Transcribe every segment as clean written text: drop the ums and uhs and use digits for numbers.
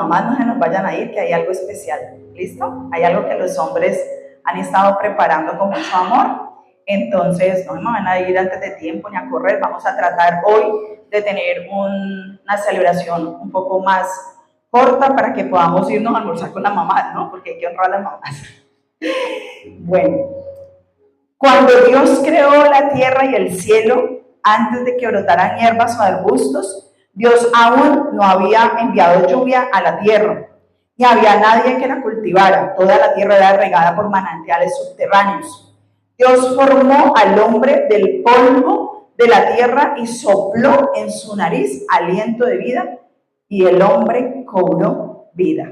mamás no se nos vayan a ir, que hay algo especial. ¿Listo? Hay algo que los hombres han estado preparando con mucho amor. Entonces, no me van a ir antes de tiempo ni a correr. Vamos a tratar hoy de tener una celebración un poco más corta para que podamos irnos a almorzar con la mamá, ¿no? Porque hay que honrar a las mamás. Bueno, cuando Dios creó la tierra y el cielo, antes de que brotaran hierbas o arbustos, Dios aún no había enviado lluvia a la tierra, ni había nadie que la cultivara. Toda la tierra era regada por manantiales subterráneos. Dios formó al hombre del polvo de la tierra y sopló en su nariz aliento de vida, y el hombre cobró vida.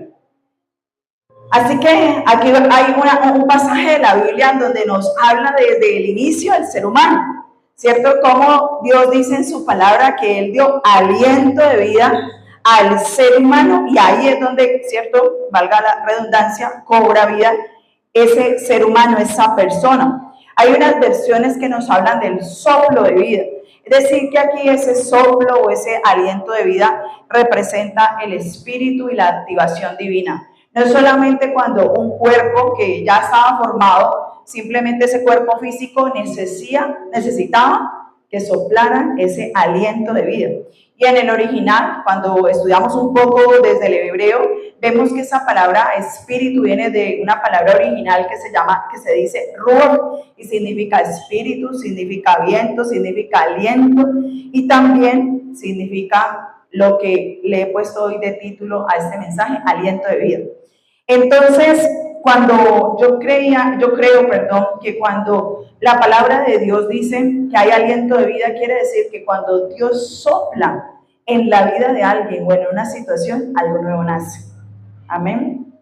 Así que aquí hay un pasaje de la Biblia en donde nos habla desde el inicio del ser humano, ¿cierto? Como Dios dice en su palabra que Él dio aliento de vida al ser humano, y ahí es donde, ¿cierto? Valga la redundancia, cobra vida ese ser humano, esa persona. Hay unas versiones que nos hablan del soplo de vida. Es decir, que aquí ese soplo o ese aliento de vida representa el espíritu y la activación divina. No es solamente cuando un cuerpo que ya estaba formado, simplemente ese cuerpo físico necesitaba que soplara ese aliento de vida. Y en el original, cuando estudiamos un poco desde el hebreo, vemos que esa palabra espíritu viene de una palabra original que se dice ruach, y significa espíritu, significa viento, significa aliento, y también significa lo que le he puesto hoy de título a este mensaje, aliento de vida. Entonces, cuando yo creo que cuando la palabra de Dios dice que hay aliento de vida, quiere decir que cuando Dios sopla en la vida de alguien o en una situación, algo nuevo nace. Amén.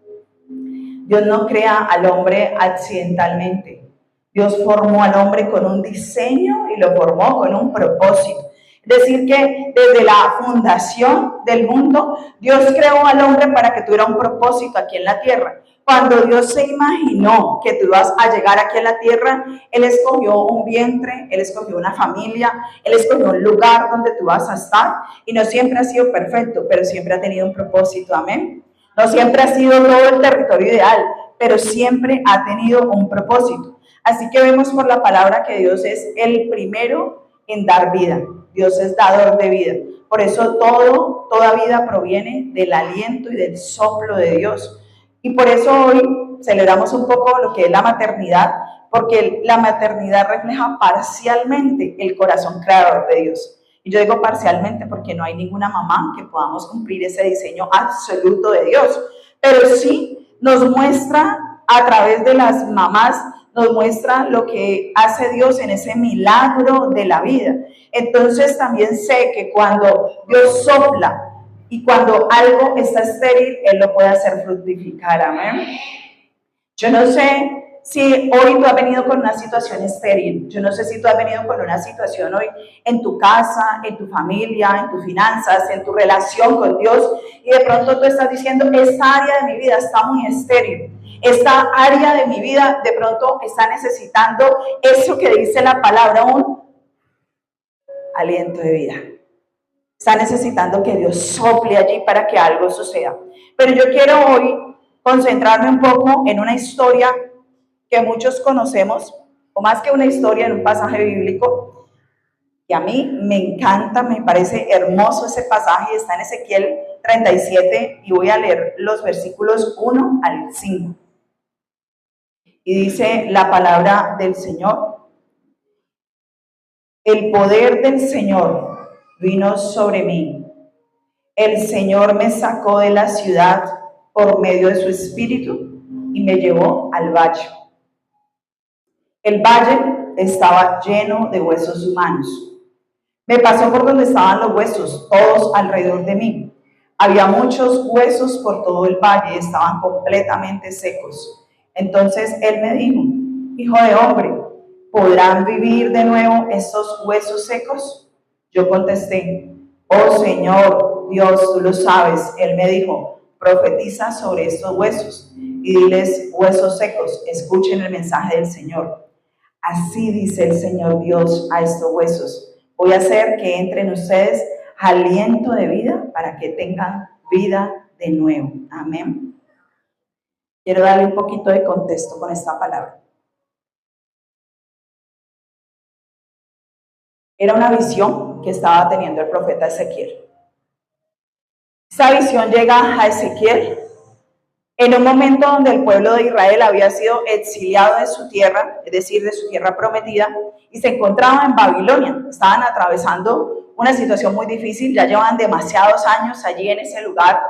Dios no crea al hombre accidentalmente. Dios formó al hombre con un diseño y lo formó con un propósito. Es decir, que desde la fundación del mundo, Dios creó al hombre para que tuviera un propósito aquí en la tierra. Cuando Dios se imaginó que tú ibas a llegar aquí a la tierra, Él escogió un vientre, Él escogió una familia, Él escogió un lugar donde tú vas a estar, y no siempre ha sido perfecto, pero siempre ha tenido un propósito. Amén. No siempre ha sido todo el territorio ideal, pero siempre ha tenido un propósito. Así que vemos por la palabra que Dios es el primero en dar vida. Dios es dador de vida. Por eso toda vida proviene del aliento y del soplo de Dios. Y por eso hoy celebramos un poco lo que es la maternidad, porque la maternidad refleja parcialmente el corazón creador de Dios. Y yo digo parcialmente porque no hay ninguna mamá que podamos cumplir ese diseño absoluto de Dios. Pero sí nos muestra a través de las mamás, nos muestra lo que hace Dios en ese milagro de la vida. Entonces también sé que cuando Dios sopla y cuando algo está estéril, Él lo puede hacer fructificar. Amén. Yo no sé si hoy tú has venido con una situación estéril. Yo no sé si tú has venido con una situación hoy en tu casa, en tu familia, en tus finanzas, en tu relación con Dios, y de pronto tú estás diciendo, esta área de mi vida está muy estéril. Esta área de mi vida de pronto está necesitando eso que dice la palabra, un aliento de vida. Está necesitando que Dios sople allí para que algo suceda. Pero yo quiero hoy concentrarme un poco en una historia que muchos conocemos, o más que una historia, en un pasaje bíblico, y a mí me encanta, me parece hermoso ese pasaje. Está en Ezequiel 37, y voy a leer los versículos 1 al 5. Y dice la palabra del Señor: el poder del Señor vino sobre mí. El Señor me sacó de la ciudad por medio de su espíritu y me llevó al valle. El valle estaba lleno de huesos humanos. Me pasó por donde estaban los huesos, todos alrededor de mí. Había muchos huesos por todo el valle, estaban completamente secos. Entonces Él me dijo: hijo de hombre, ¿podrán vivir de nuevo estos huesos secos? Yo contesté: oh Señor Dios, tú lo sabes. Él me dijo: profetiza sobre estos huesos y diles: huesos secos, escuchen el mensaje del Señor. Así dice el Señor Dios a estos huesos: voy a hacer que entre en ustedes aliento de vida para que tengan vida de nuevo. Amén. Quiero darle un poquito de contexto con esta palabra. Era una visión que estaba teniendo el profeta Ezequiel. Esta visión llega a Ezequiel en un momento donde el pueblo de Israel había sido exiliado de su tierra, es decir, de su tierra prometida, y se encontraba en Babilonia. Estaban atravesando una situación muy difícil, ya llevaban demasiados años allí en ese lugar.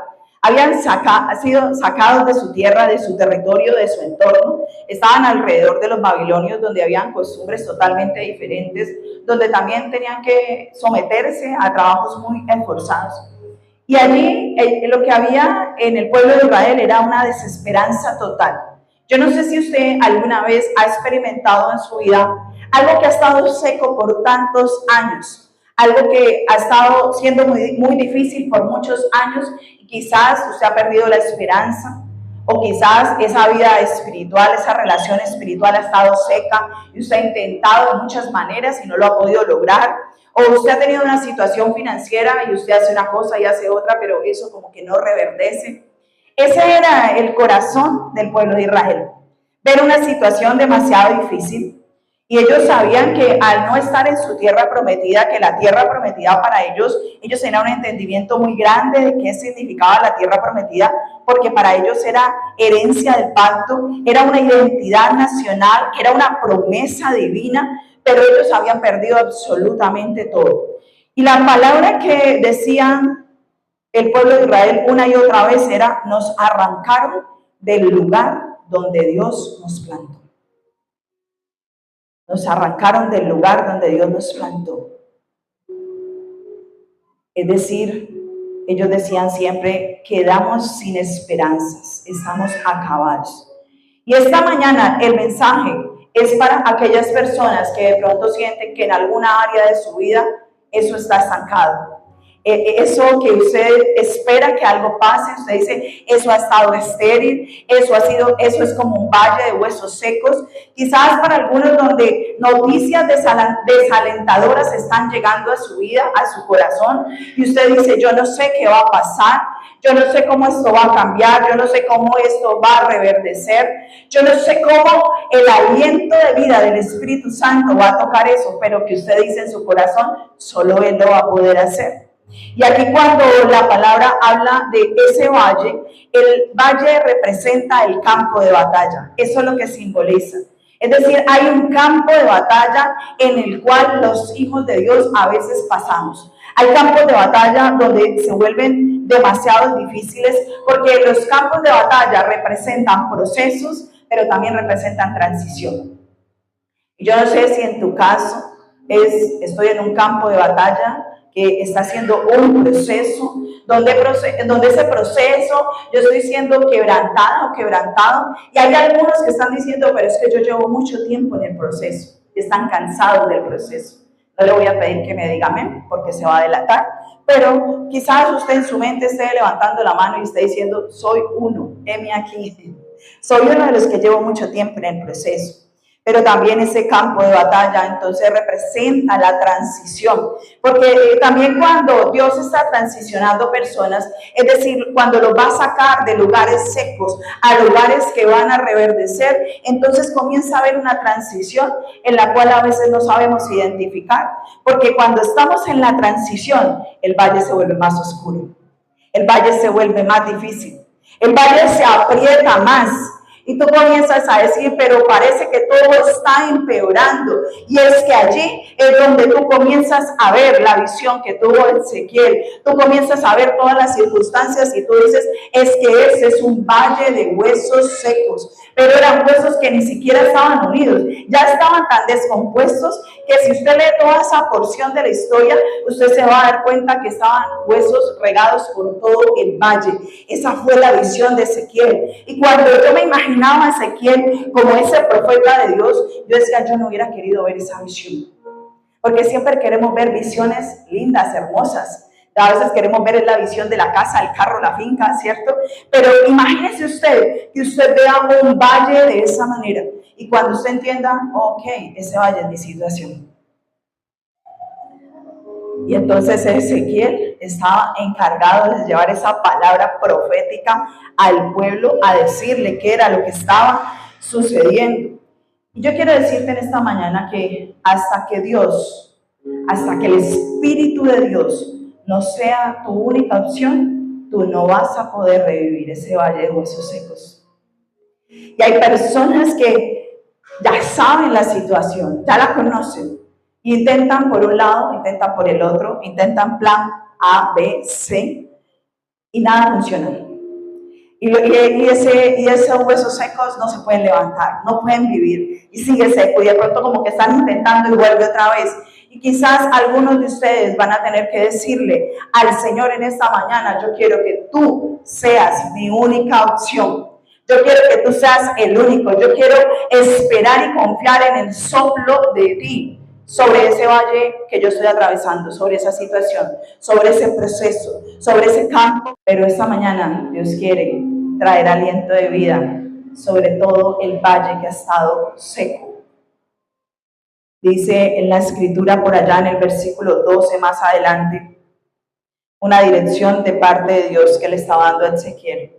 Habían sido sacados de su tierra, de su territorio, de su entorno. Estaban alrededor de los babilonios, donde habían costumbres totalmente diferentes, donde también tenían que someterse a trabajos muy esforzados. Y allí lo que había en el pueblo de Israel era una desesperanza total. Yo no sé si usted alguna vez ha experimentado en su vida algo que ha estado seco por tantos años, algo que ha estado siendo muy difícil por muchos años, y quizás usted ha perdido la esperanza, o quizás esa vida espiritual, esa relación espiritual ha estado seca y usted ha intentado de muchas maneras y no lo ha podido lograr. O usted ha tenido una situación financiera y usted hace una cosa y hace otra, pero eso como que no reverdece. Ese era el corazón del pueblo de Israel. Ver una situación demasiado difícil. Y ellos sabían que al no estar en su tierra prometida, que la tierra prometida para ellos tenían un entendimiento muy grande de qué significaba la tierra prometida, porque para ellos era herencia del pacto, era una identidad nacional, era una promesa divina, pero ellos habían perdido absolutamente todo. Y la palabra que decían el pueblo de Israel una y otra vez era: nos arrancaron del lugar donde Dios nos plantó. Nos arrancaron del lugar donde Dios nos plantó. Es decir, ellos decían siempre: quedamos sin esperanzas, estamos acabados. Y esta mañana el mensaje es para aquellas personas que de pronto sienten que en alguna área de su vida eso está estancado. Eso que usted espera que algo pase, usted dice: eso ha estado estéril, eso es como un valle de huesos secos. Quizás para algunos donde noticias desalentadoras están llegando a su vida, a su corazón, y usted dice: yo no sé qué va a pasar, yo no sé cómo esto va a cambiar, yo no sé cómo esto va a reverdecer, yo no sé cómo el aliento de vida del Espíritu Santo va a tocar eso, pero que usted dice en su corazón: solo Él lo va a poder hacer. Y aquí cuando la palabra habla de ese valle, el valle representa el campo de batalla. Eso es lo que simboliza. Es decir, hay un campo de batalla en el cual los hijos de Dios a veces pasamos. Hay campos de batalla donde se vuelven demasiado difíciles, porque los campos de batalla representan procesos, pero también representan transición. Y yo no sé si en tu caso estoy en un campo de batalla que está haciendo un proceso, donde ese proceso yo estoy siendo quebrantada o quebrantado, y hay algunos que están diciendo: pero es que yo llevo mucho tiempo en el proceso, y están cansados del proceso. No le voy a pedir que me diga amén, porque se va a delatar, pero quizás usted en su mente esté levantando la mano y esté diciendo: soy uno, heme aquí, soy uno de los que llevo mucho tiempo en el proceso. Pero también ese campo de batalla entonces representa la transición, porque también cuando Dios está transicionando personas, es decir, cuando los va a sacar de lugares secos a lugares que van a reverdecer, entonces comienza a haber una transición en la cual a veces no sabemos identificar, porque cuando estamos en la transición, el valle se vuelve más oscuro, el valle se vuelve más difícil, el valle se aprieta más. Y tú comienzas a decir: pero parece que todo está empeorando. Y es que allí es donde tú comienzas a ver la visión que tuvo Ezequiel. Tú comienzas a ver todas las circunstancias y tú dices: es que ese es un valle de huesos secos. Pero eran huesos que ni siquiera estaban unidos. Ya estaban tan descompuestos que si usted lee toda esa porción de la historia, usted se va a dar cuenta que estaban huesos regados por todo el valle. Esa fue la visión de Ezequiel. Y cuando yo me imaginaba a Ezequiel como ese profeta de Dios, yo decía: yo no hubiera querido ver esa visión. Porque siempre queremos ver visiones lindas, hermosas. A veces queremos ver la visión de la casa, el carro, la finca, ¿cierto? Pero imagínese usted que usted vea un valle de esa manera. Y cuando usted entienda: ok, ese valle es mi situación. Y entonces Ezequiel estaba encargado de llevar esa palabra profética al pueblo, a decirle qué era lo que estaba sucediendo. Y yo quiero decirte en esta mañana que hasta que el Espíritu de Dios no sea tu única opción, tú no vas a poder revivir ese valle de huesos secos. Y hay personas que ya saben la situación, ya la conocen, intentan por un lado, intentan por el otro, intentan plan A, B, C, y nada funciona. Y esos huesos secos no se pueden levantar, no pueden vivir, y sigue seco, y de pronto como que están intentando y vuelve otra vez. Y quizás algunos de ustedes van a tener que decirle al Señor en esta mañana: yo quiero que tú seas mi única opción. Yo quiero que tú seas el único. Yo quiero esperar y confiar en el soplo de ti sobre ese valle que yo estoy atravesando, sobre esa situación, sobre ese proceso, sobre ese campo. Pero esta mañana Dios quiere traer aliento de vida sobre todo el valle que ha estado seco. Dice en la escritura por allá en el versículo 12 más adelante, una dirección de parte de Dios que le estaba dando a Ezequiel.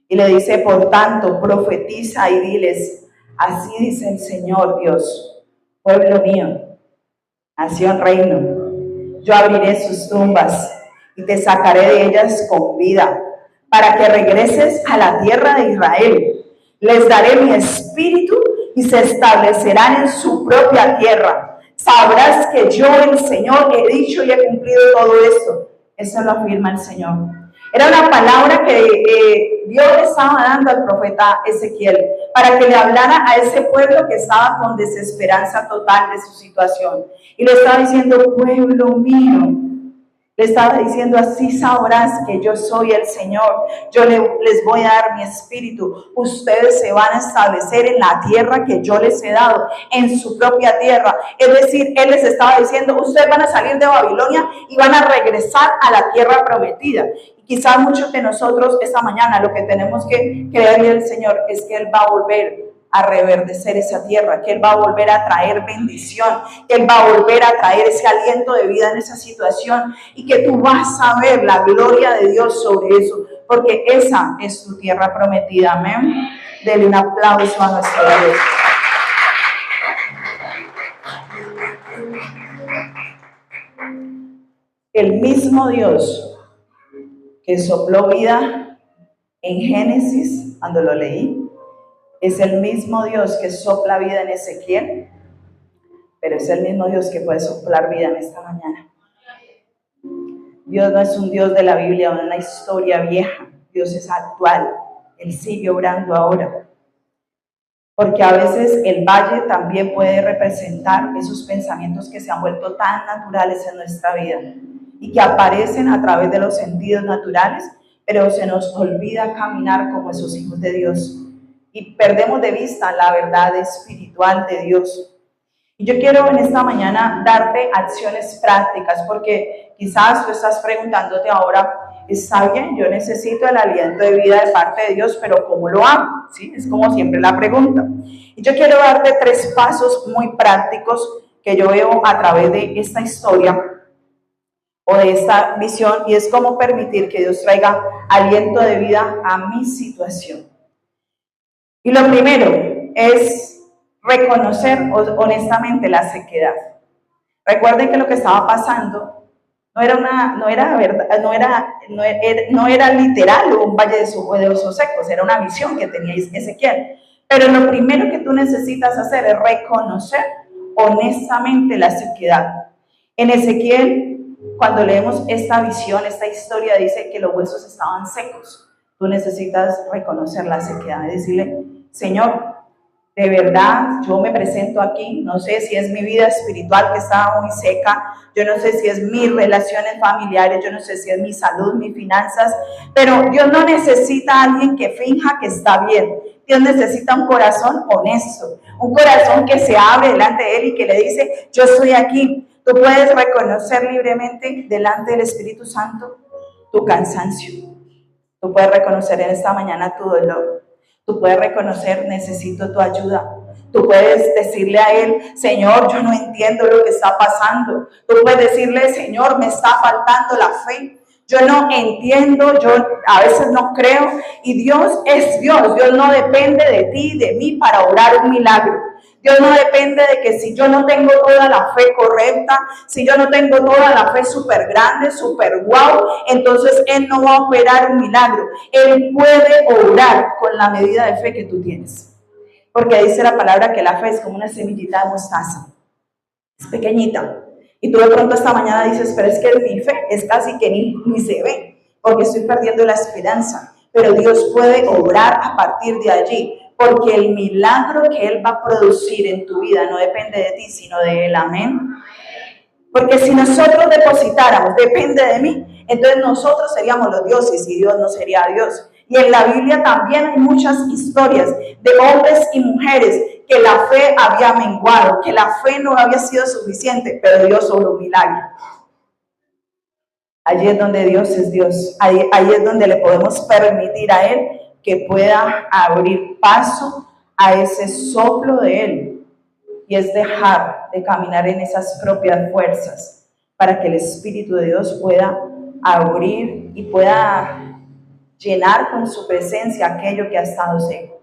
Y le dice: por tanto, profetiza y diles, así dice el Señor Dios, pueblo mío, nación reino, yo abriré sus tumbas y te sacaré de ellas con vida, para que regreses a la tierra de Israel. Les daré mi espíritu y se establecerán en su propia tierra. Sabrás que yo, el Señor, he dicho y he cumplido todo esto. Eso lo afirma el Señor. Era una palabra que Dios le estaba dando al profeta Ezequiel para que le hablara a ese pueblo que estaba con desesperanza total de su situación. Y le estaba diciendo: pueblo mío, le estaba diciendo, así sabrás que yo soy el Señor. Yo les voy a dar mi espíritu. Ustedes se van a establecer en la tierra que yo les he dado, en su propia tierra. Es decir, Él les estaba diciendo: ustedes van a salir de Babilonia y van a regresar a la tierra prometida. Y quizás muchos de nosotros esta mañana lo que tenemos que creerle al Señor es que Él va a volver a reverdecer esa tierra, que Él va a volver a traer bendición, que Él va a volver a traer ese aliento de vida en esa situación, y que tú vas a ver la gloria de Dios sobre eso, porque esa es tu tierra prometida. Amén. Dele un aplauso a nuestro Dios. El mismo Dios que sopló vida en Génesis, cuando lo leí, es el mismo Dios que sopla vida en Ezequiel, pero es el mismo Dios que puede soplar vida en esta mañana. Dios no es un Dios de la Biblia o de una historia vieja. Dios es actual. Él sigue obrando ahora. Porque a veces el valle también puede representar esos pensamientos que se han vuelto tan naturales en nuestra vida y que aparecen a través de los sentidos naturales, pero se nos olvida caminar como esos hijos de Dios. Y perdemos de vista la verdad espiritual de Dios. Y yo quiero en esta mañana darte acciones prácticas, porque quizás tú estás preguntándote ahora: está bien, yo necesito el aliento de vida de parte de Dios, pero ¿cómo lo hago? ¿Sí? Es como siempre la pregunta. Y yo quiero darte 3 pasos muy prácticos que yo veo a través de esta historia o de esta visión, y es cómo permitir que Dios traiga aliento de vida a mi situación. Y lo primero es reconocer honestamente la sequedad. Recuerden que lo que estaba pasando no era literal un valle de huesos secos, era una visión que tenía Ezequiel. Pero lo primero que tú necesitas hacer es reconocer honestamente la sequedad. En Ezequiel, cuando leemos esta visión, esta historia, dice que los huesos estaban secos. Tú necesitas reconocer la sequedad y decirle: Señor, de verdad, yo me presento aquí, no sé si es mi vida espiritual que está muy seca, yo no sé si es mis relaciones familiares, yo no sé si es mi salud, mis finanzas, pero Dios no necesita a alguien que finja que está bien. Dios necesita un corazón honesto, un corazón que se abre delante de Él y que le dice: yo estoy aquí. Tú puedes reconocer libremente delante del Espíritu Santo tu cansancio. Tú puedes reconocer en esta mañana tu dolor. Tú puedes reconocer: necesito tu ayuda. Tú puedes decirle a Él, Señor, yo no entiendo lo que está pasando. Tú puedes decirle, Señor, me está faltando la fe. Yo no entiendo, yo a veces no creo. Y Dios es Dios. Dios no depende de ti, de mí para obrar un milagro. Dios no depende de que si yo no tengo toda la fe correcta, si yo no tengo toda la fe súper grande, súper guau, entonces Él no va a operar un milagro. Él puede obrar con la medida de fe que tú tienes. Porque dice la palabra que la fe es como una semillita de mostaza. Es pequeñita. Y tú de pronto esta mañana dices, pero es que mi fe es casi que ni se ve, porque estoy perdiendo la esperanza. Pero Dios puede obrar a partir de allí. Porque el milagro que Él va a producir en tu vida no depende de ti, sino de Él. Amén. Porque si nosotros depositáramos, depende de mí, entonces nosotros seríamos los dioses y Dios no sería Dios. Y en la Biblia también hay muchas historias de hombres y mujeres que la fe había menguado, que la fe no había sido suficiente, pero Dios obró un milagro. Allí es donde Dios es Dios. Ahí es donde le podemos permitir a Él que pueda abrir paso a ese soplo de Él, y es dejar de caminar en esas propias fuerzas para que el Espíritu de Dios pueda abrir y pueda llenar con su presencia aquello que ha estado seco.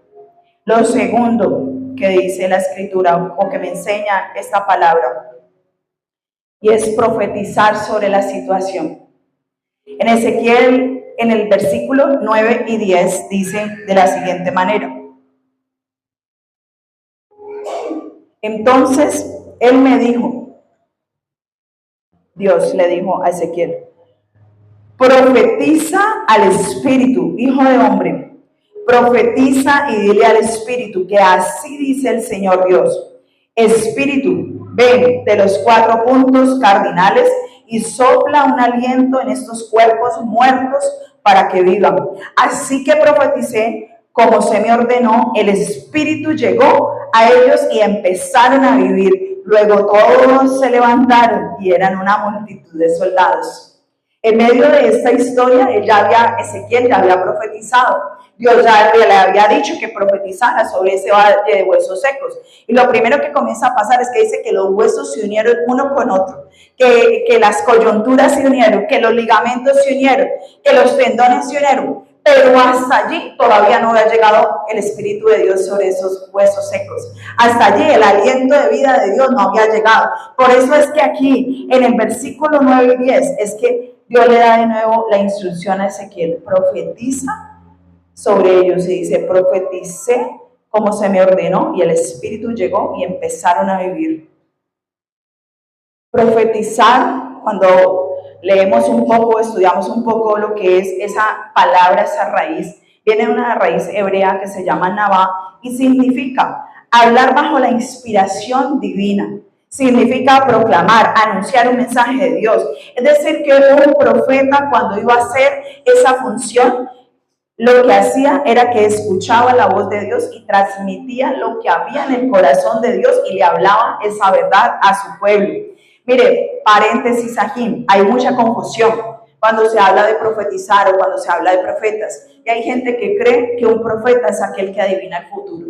Lo segundo que dice la Escritura o que me enseña esta palabra, y es profetizar sobre la situación. En Ezequiel, en el versículo 9 y 10, dice de la siguiente manera: entonces Él me dijo, Dios le dijo a Ezequiel, profetiza al Espíritu, hijo de hombre, profetiza y dile al Espíritu que así dice el Señor Dios. Espíritu, ven de los 4 puntos cardinales y sopla un aliento en estos cuerpos muertos para que vivan. Así que profeticé como se me ordenó, el Espíritu llegó a ellos y empezaron a vivir. Luego todos se levantaron y eran una multitud de soldados. En medio de esta historia, Ezequiel ya había profetizado. Dios ya le había dicho que profetizara sobre ese valle de huesos secos. Y lo primero que comienza a pasar es que dice que los huesos se unieron uno con otro, que las coyunturas se unieron, que los ligamentos se unieron, que los tendones se unieron. Pero hasta allí todavía no había llegado el Espíritu de Dios sobre esos huesos secos. Hasta allí el aliento de vida de Dios no había llegado. Por eso es que aquí en el versículo 9 y 10 es que Dios le da de nuevo la instrucción a Ezequiel: profetiza sobre ellos. Y dice, profeticé como se me ordenó, y el Espíritu llegó y empezaron a vivir. Profetizar, cuando leemos un poco, estudiamos un poco lo que es esa palabra, esa raíz, viene de una raíz hebrea que se llama Nabá y significa hablar bajo la inspiración divina. Significa proclamar, anunciar un mensaje de Dios. Es decir, que un profeta, cuando iba a hacer esa función, lo que hacía era que escuchaba la voz de Dios y transmitía lo que había en el corazón de Dios y le hablaba esa verdad a su pueblo. Mire, paréntesis aquí, hay mucha confusión cuando se habla de profetizar o cuando se habla de profetas. Y hay gente que cree que un profeta es aquel que adivina el futuro.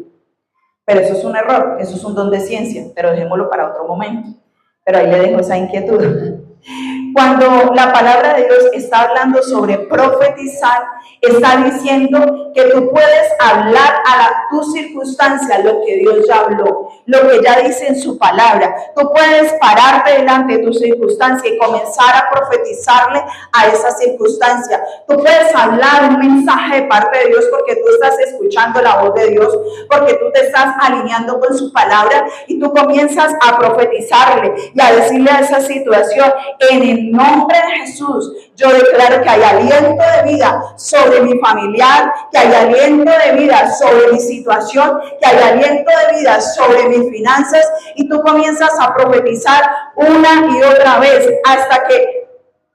Pero eso es un error, eso es un don de ciencia, pero dejémoslo para otro momento. Pero ahí le dejo esa inquietud. Cuando la palabra de Dios está hablando sobre profetizar, está diciendo que tú puedes hablar a tu circunstancia lo que Dios ya habló, lo que ya dice en su palabra. Tú puedes pararte delante de tu circunstancia y comenzar a profetizarle a esa circunstancia. Tú puedes hablar un mensaje de parte de Dios porque tú estás escuchando la voz de Dios, porque tú te estás alineando con su palabra y tú comienzas a profetizarle y a decirle a esa situación: en el nombre de Jesús, yo declaro que hay aliento de vida sobre mi familiar, que hay aliento de vida sobre mi situación, que hay aliento de vida sobre mis finanzas, y tú comienzas a profetizar una y otra vez hasta que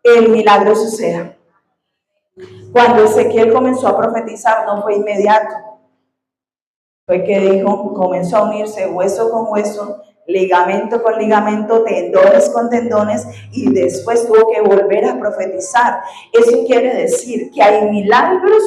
el milagro suceda. Cuando Ezequiel comenzó a profetizar, no fue inmediato. Fue que dijo, comenzó a unirse hueso con hueso, ligamento con ligamento, tendones con tendones, y después tuvo que volver a profetizar. Eso quiere decir que hay milagros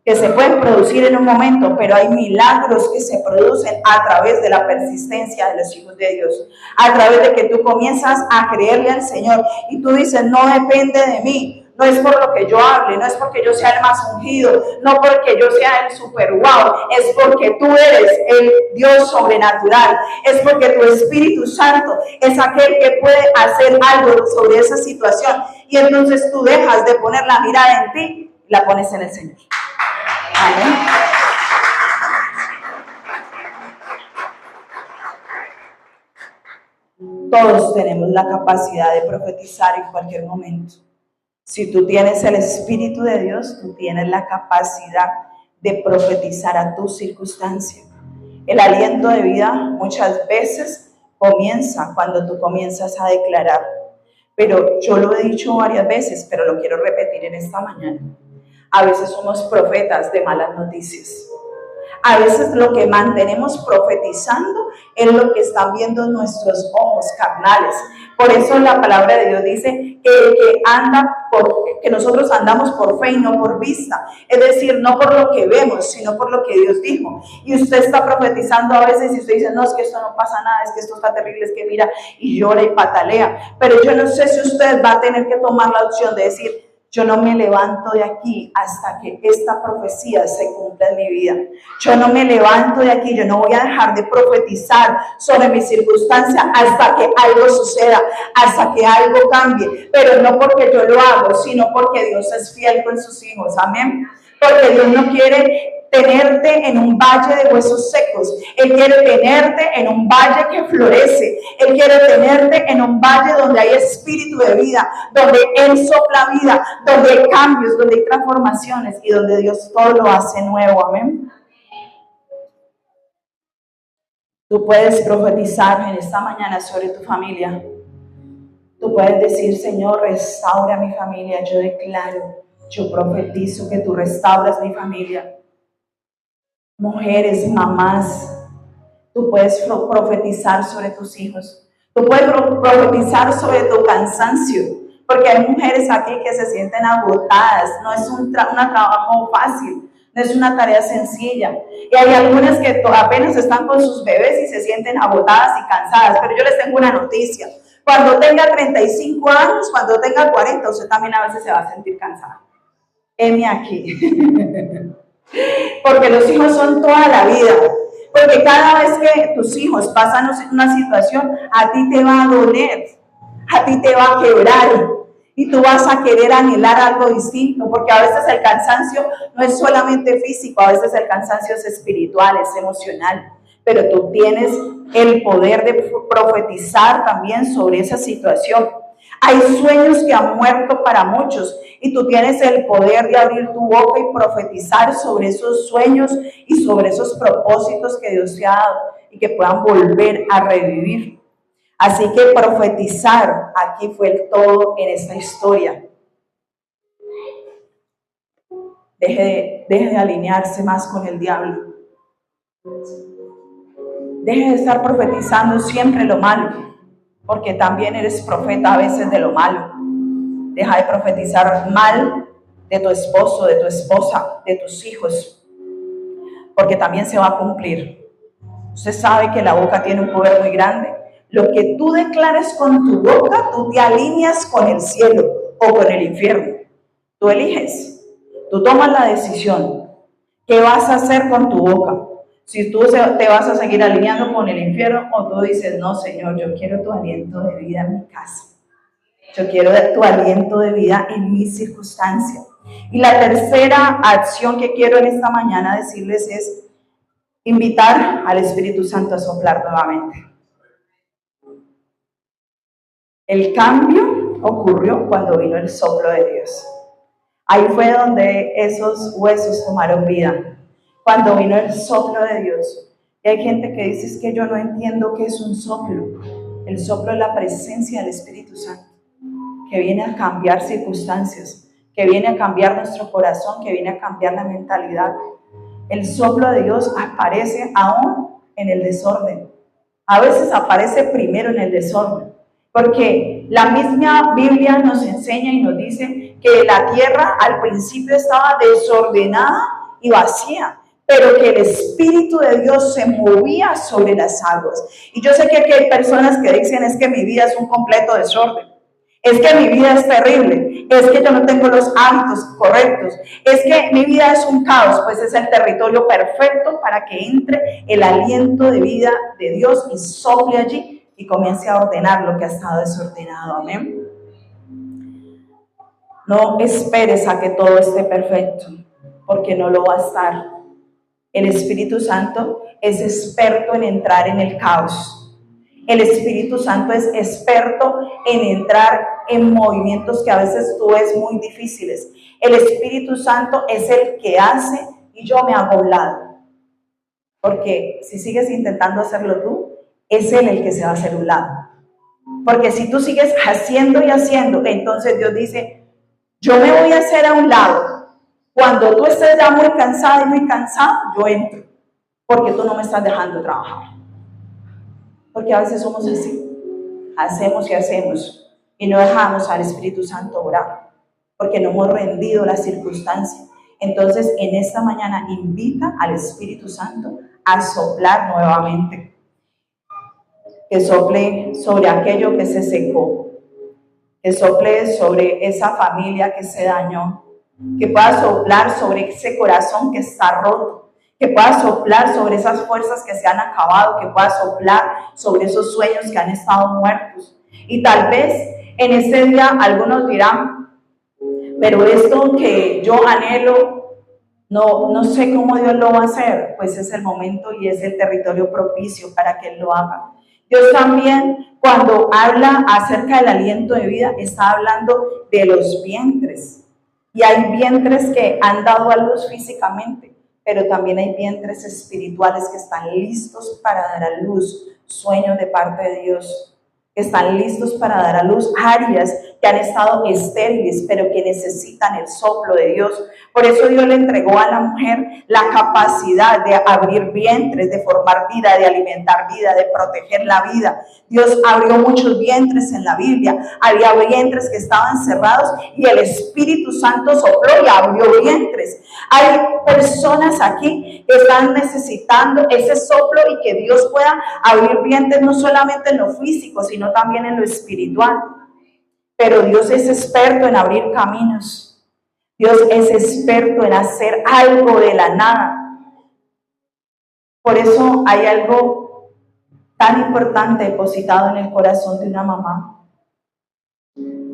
que se pueden producir en un momento, pero hay milagros que se producen a través de la persistencia de los hijos de Dios, a través de que tú comienzas a creerle al Señor y tú dices, no depende de mí. No es por lo que yo hable, no es porque yo sea el más ungido, no porque yo sea el super wow, es porque tú eres el Dios sobrenatural, es porque tu Espíritu Santo es aquel que puede hacer algo sobre esa situación. Y entonces tú dejas de poner la mirada en ti y la pones en el Señor. Amén. Todos tenemos la capacidad de profetizar en cualquier momento. Si tú tienes el Espíritu de Dios, tú tienes la capacidad de profetizar a tu circunstancia. El aliento de vida muchas veces comienza cuando tú comienzas a declarar. Pero yo lo he dicho varias veces, pero lo quiero repetir en esta mañana. A veces somos profetas de malas noticias. A veces lo que mantenemos profetizando es lo que están viendo nuestros ojos carnales. Por eso la palabra de Dios dice que nosotros andamos por fe y no por vista. Es decir, no por lo que vemos, sino por lo que Dios dijo. Y usted está profetizando a veces y usted dice, no, es que esto no pasa nada, es que esto está terrible, es que mira, y llora y patalea. Pero yo no sé si usted va a tener que tomar la opción de decir, yo no me levanto de aquí hasta que esta profecía se cumpla en mi vida. Yo no me levanto de aquí, yo no voy a dejar de profetizar sobre mi circunstancia hasta que algo suceda, hasta que algo cambie. Pero no porque yo lo hago, sino porque Dios es fiel con sus hijos. Amén. Porque Dios no quiere tenerte en un valle de huesos secos. Él quiere tenerte en un valle que florece. Él quiere tenerte en un valle donde hay espíritu de vida, donde Él sopla vida, donde hay cambios, donde hay transformaciones y donde Dios todo lo hace nuevo. Amén. Tú puedes profetizar en esta mañana sobre tu familia. Tú puedes decir, Señor, restaura mi familia. Yo declaro, yo profetizo que tú restauras mi familia. Mujeres, mamás, tú puedes profetizar sobre tus hijos. Tú puedes profetizar sobre tu cansancio, porque hay mujeres aquí que se sienten agotadas. No es un trabajo fácil, no es una tarea sencilla. Y hay algunas que apenas están con sus bebés y se sienten agotadas y cansadas. Pero yo les tengo una noticia. Cuando tenga 35 años, cuando tenga 40, usted también a veces se va a sentir cansada. Heme aquí. Porque los hijos son toda la vida. Porque cada vez que tus hijos pasan una situación, a ti te va a doler, a ti te va a quebrar y tú vas a querer anhelar algo distinto, porque a veces el cansancio no es solamente físico, a veces el cansancio es espiritual, es emocional, pero tú tienes el poder de profetizar también sobre esa situación. Hay sueños que han muerto para muchos y tú tienes el poder de abrir tu boca y profetizar sobre esos sueños y sobre esos propósitos que Dios te ha dado y que puedan volver a revivir. Así que profetizar aquí fue el todo en esta historia. Deje de alinearse más con el diablo. Deje de estar profetizando siempre lo malo, porque también eres profeta a veces de lo malo. Deja de profetizar mal de tu esposo, de tu esposa, de tus hijos, porque también se va a cumplir. Usted sabe que la boca tiene un poder muy grande. Lo que tú declares con tu boca, tú te alineas con el cielo o con el infierno. Tú eliges, tú tomas la decisión. ¿Qué vas a hacer con tu boca? Si tú te vas a seguir alineando con el infierno o tú dices, no, Señor, yo quiero tu aliento de vida en mi casa. Yo quiero tu aliento de vida en mi circunstancia. Y la tercera acción que quiero en esta mañana decirles es invitar al Espíritu Santo a soplar nuevamente. El cambio ocurrió cuando vino el soplo de Dios. Ahí fue donde esos huesos tomaron vida. Cuando vino el soplo de Dios. Y hay gente que dice, es que yo no entiendo qué es un soplo. El soplo es la presencia del Espíritu Santo, que viene a cambiar circunstancias, que viene a cambiar nuestro corazón, que viene a cambiar la mentalidad. El soplo de Dios aparece aún en el desorden. A veces aparece primero en el desorden, porque la misma Biblia nos enseña y nos dice que la tierra al principio estaba desordenada y vacía, pero que el Espíritu de Dios se movía sobre las aguas. Y yo sé que aquí hay personas que dicen, es que mi vida es un completo desorden. Es que mi vida es terrible, es que yo no tengo los hábitos correctos, es que mi vida es un caos. Pues es el territorio perfecto para que entre el aliento de vida de Dios y sople allí y comience a ordenar lo que ha estado desordenado. Amén. No esperes a que todo esté perfecto, porque no lo va a estar. El Espíritu Santo es experto en entrar en el caos. El Espíritu Santo es experto en entrar en movimientos que a veces tú ves muy difíciles. El Espíritu Santo es el que hace y yo me hago a un lado. Porque si sigues intentando hacerlo tú, es Él el que se va a hacer a un lado. Porque si tú sigues haciendo y haciendo, entonces Dios dice, yo me voy a hacer a un lado. Cuando tú estés ya muy cansada y muy cansado, yo entro. Porque tú no me estás dejando trabajar. Porque a veces somos así. Hacemos y hacemos y no dejamos al Espíritu Santo orar, porque no hemos rendido la circunstancia. Entonces, en esta mañana invita al Espíritu Santo a soplar nuevamente, que sople sobre aquello que se secó, que sople sobre esa familia que se dañó, que pueda soplar sobre ese corazón que está roto, que pueda soplar sobre esas fuerzas que se han acabado, que pueda soplar sobre esos sueños que han estado muertos. Y tal vez en este día algunos dirán, pero esto que yo anhelo, no sé cómo Dios lo va a hacer. Pues es el momento y es el territorio propicio para que Él lo haga. Dios también, cuando habla acerca del aliento de vida, está hablando de los vientres. Y hay vientres que han dado a luz físicamente, pero también hay vientres espirituales que están listos para dar a luz sueños de parte de Dios, que están listos para dar a luz áreas que han estado estériles, pero que necesitan el soplo de Dios. Por eso Dios le entregó a la mujer la capacidad de abrir vientres, de formar vida, de alimentar vida, de proteger la vida. Dios abrió muchos vientres en la Biblia. Había vientres que estaban cerrados y el Espíritu Santo sopló y abrió vientres. Hay personas aquí que están necesitando ese soplo y que Dios pueda abrir vientres no solamente en lo físico, sino también en lo espiritual. Pero Dios es experto en abrir caminos. Dios es experto en hacer algo de la nada. Por eso hay algo tan importante depositado en el corazón de una mamá.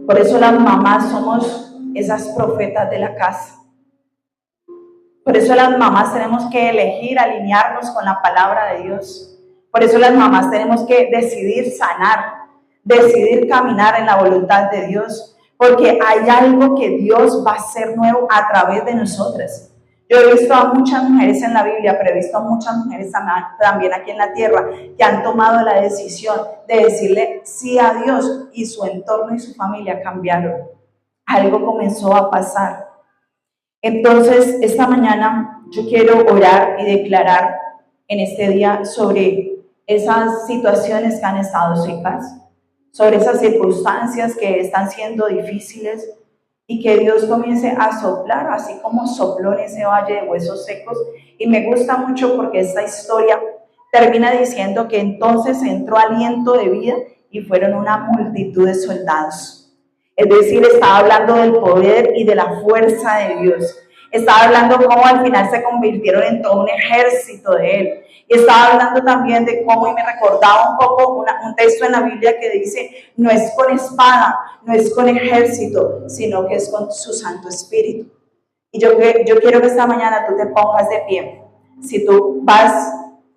Por eso las mamás somos esas profetas de la casa. Por eso las mamás tenemos que elegir alinearnos con la palabra de Dios. Por eso las mamás tenemos que decidir sanar, decidir caminar en la voluntad de Dios, porque hay algo que Dios va a hacer nuevo a través de nosotras. Yo he visto a muchas mujeres en la Biblia, pero he visto a muchas mujeres también aquí en la tierra que han tomado la decisión de decirle sí a Dios y su entorno y su familia cambiaron. Algo comenzó a pasar. Entonces, esta mañana yo quiero orar y declarar en este día sobre esas situaciones que han estado secas, sobre esas circunstancias que están siendo difíciles y que Dios comience a soplar, así como sopló en ese valle de huesos secos. Y me gusta mucho porque esta historia termina diciendo que entonces entró aliento de vida y fueron una multitud de soldados. Es decir, estaba hablando del poder y de la fuerza de Dios. Estaba hablando cómo al final se convirtieron en todo un ejército de Él. Y estaba hablando también de cómo, y me recordaba un poco un texto en la Biblia que dice, no es con espada, no es con ejército, sino que es con su Santo Espíritu. Y yo quiero que esta mañana tú te pongas de pie. Si tú vas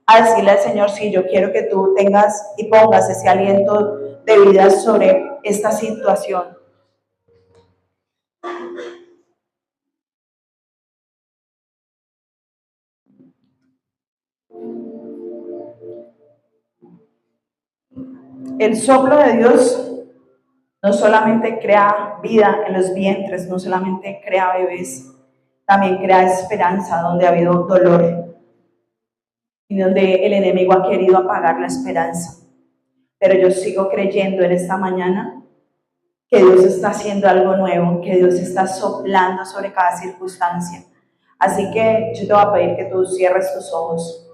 a decirle al Señor, sí, yo quiero que tú tengas y pongas ese aliento de vida sobre esta situación. El soplo de Dios no solamente crea vida en los vientres, no solamente crea bebés, también crea esperanza donde ha habido dolor y donde el enemigo ha querido apagar la esperanza. Pero yo sigo creyendo en esta mañana que Dios está haciendo algo nuevo, que Dios está soplando sobre cada circunstancia. Así que yo te voy a pedir que tú cierres tus ojos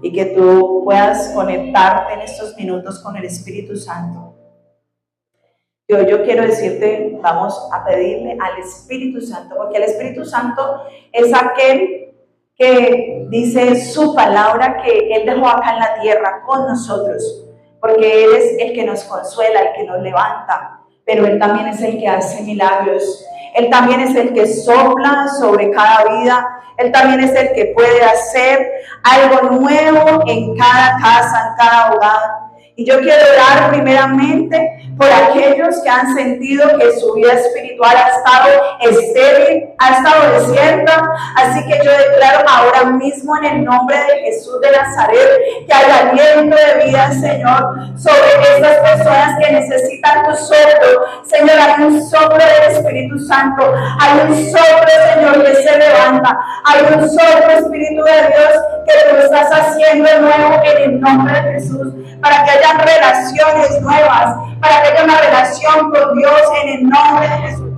y que tú puedas conectarte en estos minutos con el Espíritu Santo. Yo quiero decirte, vamos a pedirle al Espíritu Santo, porque el Espíritu Santo es aquel que dice su palabra que Él dejó acá en la tierra con nosotros, porque Él es el que nos consuela, el que nos levanta, pero Él también es el que hace milagros. Él también es el que sopla sobre cada vida. Él también es el que puede hacer algo nuevo en cada casa, en cada hogar. Y yo quiero orar primeramente por aquellos que han sentido que su vida espiritual ha estado estéril, ha estado desierta. Así que yo declaro ahora mismo en el nombre de Jesús de Nazaret que hay aliento de vida, Señor, sobre estas personas que necesitan tu soplo. Señor, hay un soplo del Espíritu Santo, hay un soplo, Señor, que se levanta, hay un soplo, Espíritu de Dios, que tú estás haciendo de nuevo en el nombre de Jesús, para que haya relaciones nuevas, para que haya una relación con Dios en el nombre de Jesús.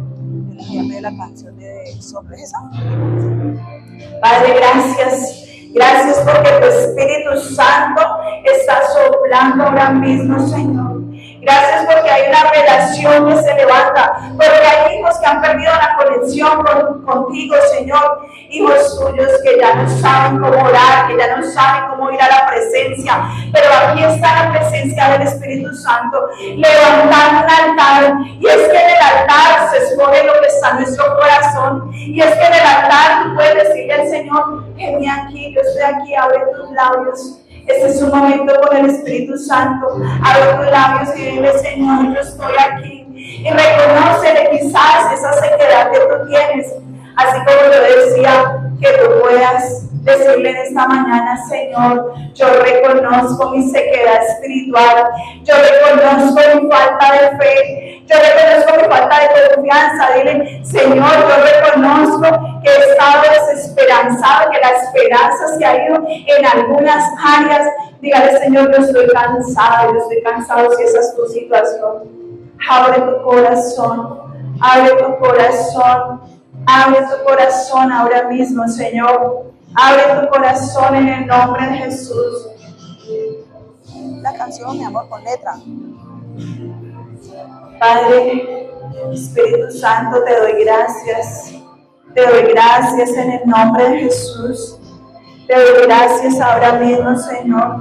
Déjame la canción de soplo, ¿es esa? Padre, gracias. Gracias porque tu Espíritu Santo está soplando ahora mismo, Señor. Gracias porque hay una relación que se levanta, porque hay hijos que han perdido la conexión contigo, Señor. Hijos tuyos que ya no saben cómo orar, que ya no saben cómo ir a la presencia, pero aquí está la presencia del Espíritu Santo, levantando un altar. Y es que en el altar se expone lo que está en nuestro corazón. Y es que en el altar tú puedes decirle al Señor, heme aquí, yo estoy aquí, abre tus labios. Este es un momento con el Espíritu Santo. Abre tus labios y dile, Señor, yo estoy aquí. Y reconócele quizás esa sequedad que tú tienes. Así como yo decía, que tú puedas decirle en esta mañana, Señor, yo reconozco mi sequedad espiritual. Yo reconozco mi falta de fe. Yo reconozco mi falta de confianza. Dile, Señor, yo reconozco que he estado desesperanzado, que la esperanza se ha ido en algunas áreas. Dígale, Señor, yo estoy cansado si esa es tu situación. Abre tu corazón, abre tu corazón, abre tu corazón ahora mismo, Señor. Abre tu corazón en el nombre de Jesús. La canción, mi amor, con letra. Padre, Espíritu Santo, te doy gracias. Te doy gracias en el nombre de Jesús. Te doy gracias ahora mismo, Señor.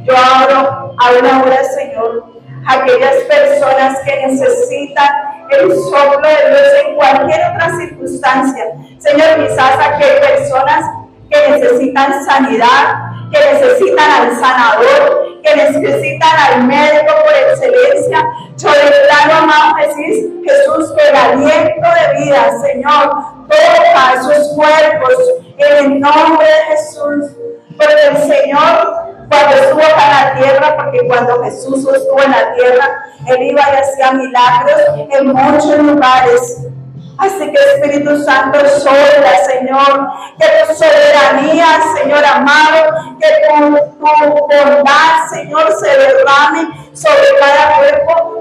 Yo abro ahora, Señor, a aquellas personas que necesitan el soplo de Dios en cualquier otra circunstancia. Señor, quizás aquí hay personas que necesitan sanidad, que necesitan al sanador, que necesitan al médico por excelencia. Yo declaro, amado Jesús, que el aliento de vida, Señor, toca sus cuerpos en el nombre de Jesús. Porque el Señor, cuando estuvo acá en la tierra, porque cuando Jesús estuvo en la tierra, Él iba y hacía milagros en muchos lugares. Así que Espíritu Santo, sopla, Señor, que tu soberanía, Señor amado, que tu bondad, Señor, se derrame sobre cada cuerpo,